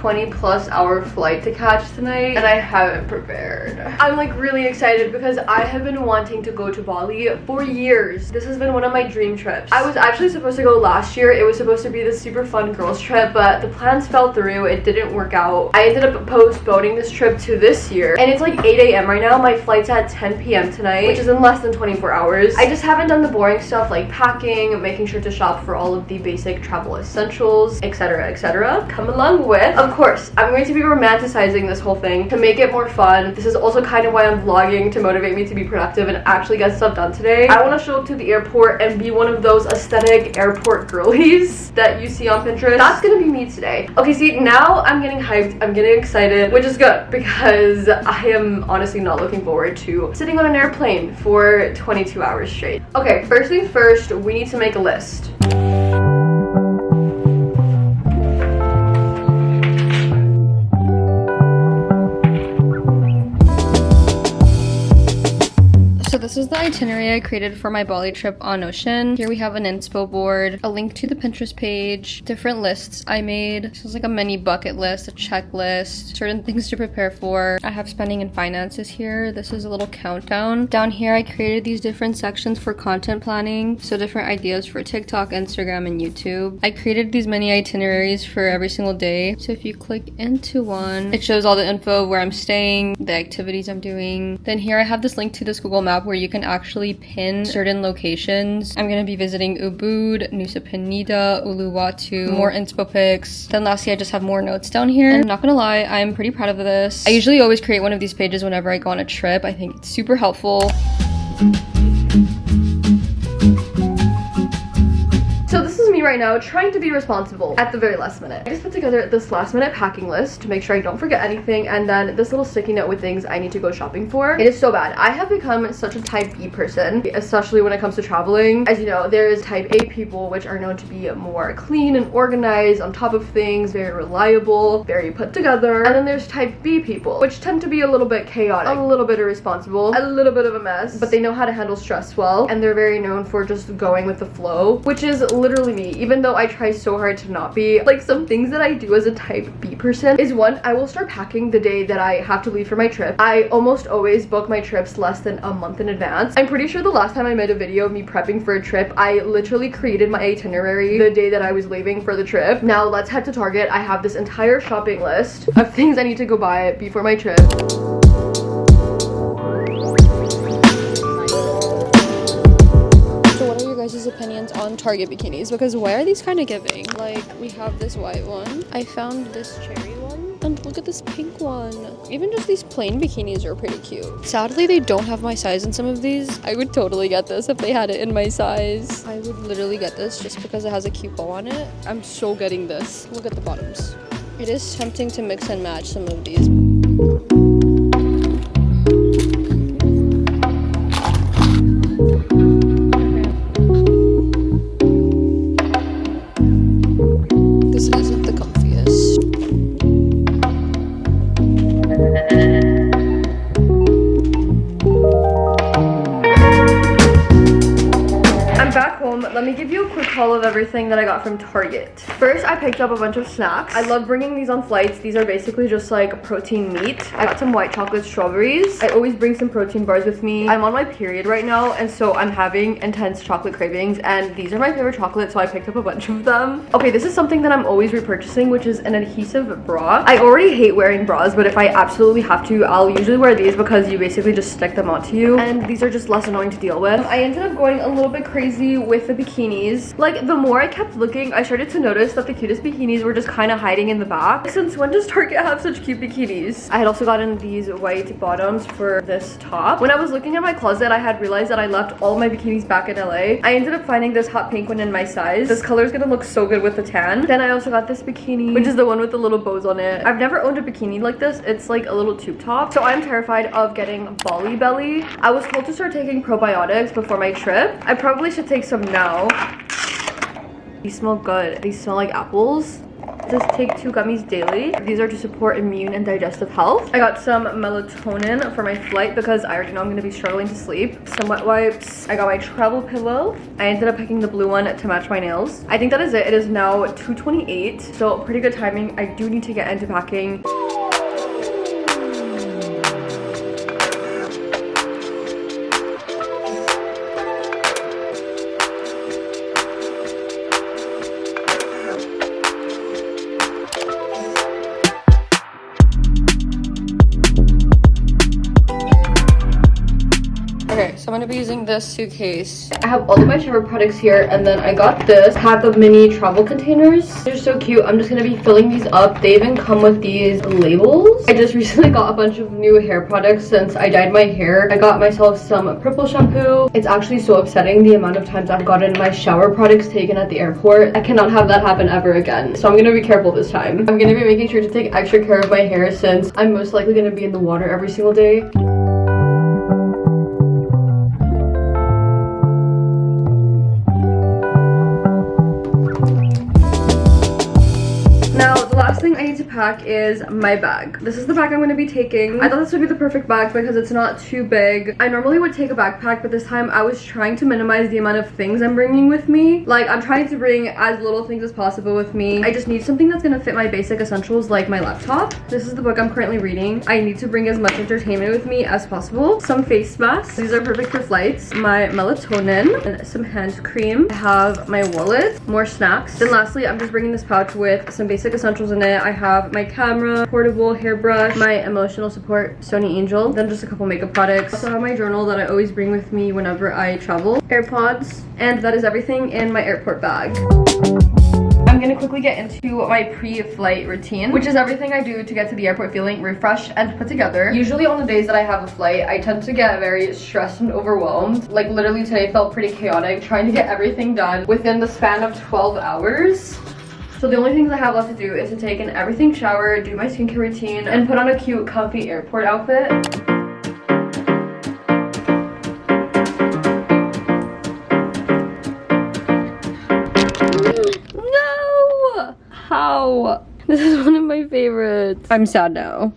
20+ hour flight to catch tonight and I haven't prepared. I'm like really excited because I have been wanting to go to Bali for years. This has been one of my dream trips. I was actually supposed to go last year. It was supposed to be this super fun girls trip, but the plans fell through. It didn't work out. I ended up postponing this trip to this year, and it's like 8 a.m. right now. My flight's at 10 p.m. tonight, which is in less than 24 hours. I just haven't done the boring stuff like packing, making sure to shop for all of the basic travel essentials, etc, etc. Come along with, of course, I'm going to be romanticizing this whole thing to make it more fun. This is also kind of why I'm vlogging, to motivate me to be productive and actually get stuff done today. I want to show up to the airport and be one of those aesthetic airport girlies that you see on Pinterest. That's gonna be me today. Okay, see, now I'm getting hyped, I'm getting excited, which is good because I am honestly not looking forward to sitting on an airplane for 22 hours straight. Okay, first things first, we need to make a list. So this is the itinerary I created for my Bali trip on Notion. Here we have an inspo board, a link to the Pinterest page, different lists I made. This is like a mini bucket list, a checklist, certain things to prepare for. I have spending and finances here. This is a little countdown. Down here I created these different sections for content planning, so different ideas for TikTok, Instagram, and YouTube. I created these mini itineraries for every single day. So if you click into one, it shows all the info of where I'm staying, the activities I'm doing. Then here I have this link to this Google map where you can actually pin certain locations. I'm gonna be visiting Ubud, Nusa Penida, Uluwatu, more inspo pics. Then lastly, I just have more notes down here. And I'm not gonna lie, I'm pretty proud of this. I usually always create one of these pages whenever I go on a trip. I think it's super helpful. So this is me right now trying to be responsible at the very last minute. I just put together this last minute packing list to make sure I don't forget anything, and then this little sticky note with things I need to go shopping for. It is so bad. I have become such a type B person, especially when it comes to traveling. As you know, there's type A people, which are known to be more clean and organized, on top of things, very reliable, very put together. And then there's type B people, which tend to be a little bit chaotic, a little bit irresponsible, a little bit of a mess, but they know how to handle stress well, and they're very known for just going with the flow, which is literally me, even though I try so hard to not be. Like, some things that I do as a type B person is, one, I will start packing the day that I have to leave for my trip. I almost always book my trips less than a month in advance. I'm pretty sure the last time I made a video of me prepping for a trip, I literally created my itinerary the day that I was leaving for the trip. Now let's head to Target. I have this entire shopping list of things I need to go buy before my trip. Guys' opinions on Target bikinis, because why are these kind of giving? Like, we have this white one, I found this cherry one, and look at this pink one. Even just these plain bikinis are pretty cute. Sadly, they don't have my size in some of these. I would totally get this if they had it in my size. I would literally get this just because it has a cute bow on it. I'm so getting this. Look at the bottoms. It is tempting to mix and match some of these. Let me give you a quick haul of everything that I got from Target. First, I picked up a bunch of snacks. I love bringing these on flights. These are basically just like protein meat. I got some white chocolate strawberries. I always bring some protein bars with me. I'm on my period right now, and so I'm having intense chocolate cravings, and these are my favorite chocolates, so I picked up a bunch of them. Okay, this is something that I'm always repurchasing, which is an adhesive bra. I already hate wearing bras, but if I absolutely have to, I'll usually wear these because you basically just stick them onto you, and these are just less annoying to deal with. I ended up going a little bit crazy with the bikinis. Like, the more I kept looking, I started to notice that the cutest bikinis were just kind of hiding in the back. Since when does Target have such cute bikinis? I had also gotten these white bottoms for this top. When I was looking at my closet, I had realized that I left all my bikinis back in LA. I ended up finding this hot pink one in my size. This color is gonna look so good with the tan. Then I also got this bikini, which is the one with the little bows on it. I've never owned a bikini like this. It's like a little tube top. So I'm terrified of getting Bali belly. I was told to start taking probiotics before my trip. I probably should take some now. These smell good. These smell like apples. This is take 2 gummies daily. These are to support immune and digestive health. I got some melatonin for my flight because I already know I'm going to be struggling to sleep. Some wet wipes. I got my travel pillow. I ended up picking the blue one to match my nails. I think that is it. It is now 2:28, so pretty good timing. I do need to get into packing. Okay, so I'm gonna be using this suitcase. I have all of my shower products here, and then I got this pack of mini travel containers. They're so cute. I'm just gonna be filling these up. They even come with these labels. I just recently got a bunch of new hair products since I dyed my hair. I got myself some purple shampoo. It's actually so upsetting the amount of times I've gotten my shower products taken at the airport. I cannot have that happen ever again. So I'm gonna be careful this time. I'm gonna be making sure to take extra care of my hair since I'm most likely gonna be in the water every single day. Thing I need to pack is my bag. This is the bag I'm going to be taking. I thought this would be the perfect bag because it's not too big. I normally would take a backpack, but this time I was trying to minimize the amount of things I'm bringing with me. Like, I'm trying to bring as little things as possible with me. I just need something that's going to fit my basic essentials like my laptop. This is the book I'm currently reading. I need to bring as much entertainment with me as possible. Some face masks. These are perfect for flights. My melatonin and some hand cream. I have my wallet, more snacks. Then lastly, I'm just bringing this pouch with some basic essentials in it. I have my camera, portable hairbrush, my emotional support Sony Angel, then just a couple makeup products. I also have my journal that I always bring with me whenever I travel, AirPods, and that is everything in my airport bag. I'm gonna quickly get into my pre-flight routine, which is everything I do to get to the airport feeling refreshed and put together. Usually on the days that I have a flight, I tend to get very stressed and overwhelmed. Like literally today felt pretty chaotic, trying to get everything done within the span of 12 hours. So the only things I have left to do is to take an everything shower, do my skincare routine, and put on a cute, comfy airport outfit. No! How? This is one of my favorites. I'm sad now.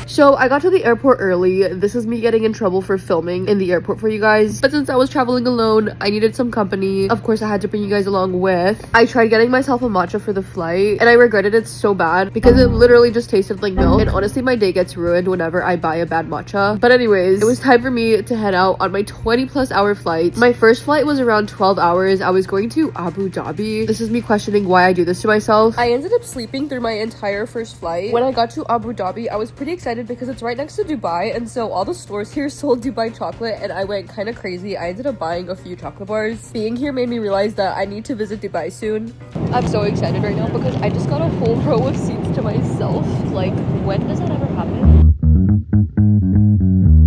So I got to the airport early. This is me getting in trouble for filming in the airport for you guys. But since I was traveling alone, I needed some company. Of course, I had to bring you guys along with. I tried getting myself a matcha for the flight, and I regretted it so bad because it literally just tasted like milk. And honestly, my day gets ruined whenever I buy a bad matcha. But anyways, it was time for me to head out on my 20+ hour flight. My first flight was around 12 hours. I was going to Abu Dhabi. This is me questioning why I do this to myself. I ended up sleeping through my entire first flight. When I got to Abu Dhabi, I was pretty excited because it's right next to Dubai, and so all the stores here sold Dubai chocolate, and I went kind of crazy. I ended up buying a few chocolate bars. Being here made me realize that I need to visit Dubai soon. I'm so excited right now because I just got a whole row of seats to myself. Like, when does that ever happen?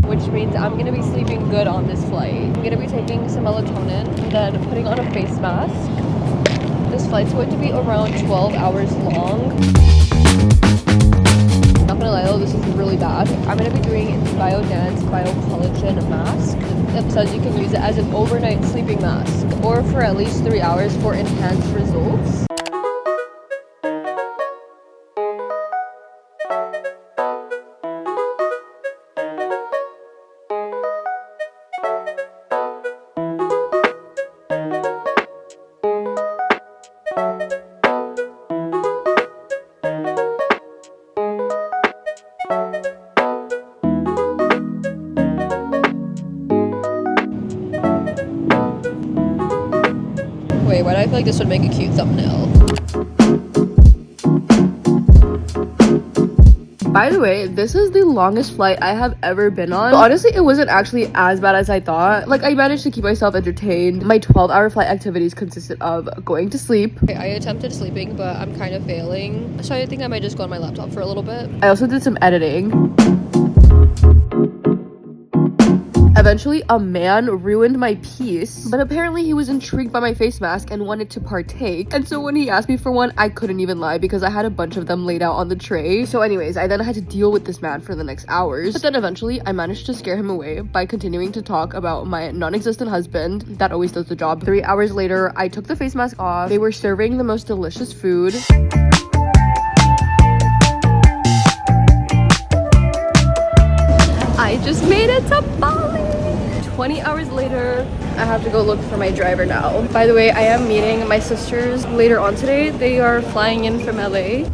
Which means I'm gonna be sleeping good on this flight. I'm gonna be taking some melatonin and then putting on a face mask. This flight's going to be around 12 hours long. Not gonna lie though, this is really bad. I'm gonna be doing Biodance Bio Collagen mask. It says you can use it as an overnight sleeping mask or for at least 3 hours for enhanced results. Wait, why do I feel like this would make a cute thumbnail? By the way, this is the longest flight I have ever been on. But honestly, it wasn't actually as bad as I thought. Like, I managed to keep myself entertained. My 12-hour flight activities consisted of going to sleep. Okay, I attempted sleeping, but I'm kind of failing. So I think I might just go on my laptop for a little bit. I also did some editing. Eventually, a man ruined my piece, but apparently he was intrigued by my face mask and wanted to partake. And so when he asked me for one, I couldn't even lie because I had a bunch of them laid out on the tray. So anyways, I then had to deal with this man for the next hours. But then eventually, I managed to scare him away by continuing to talk about my non-existent husband. That always does the job. 3 hours later, I took the face mask off. They were serving the most delicious food. I just made it to Bali. 20 hours later, I have to go look for my driver now. By the way, I am meeting my sisters later on today. They are flying in from LA.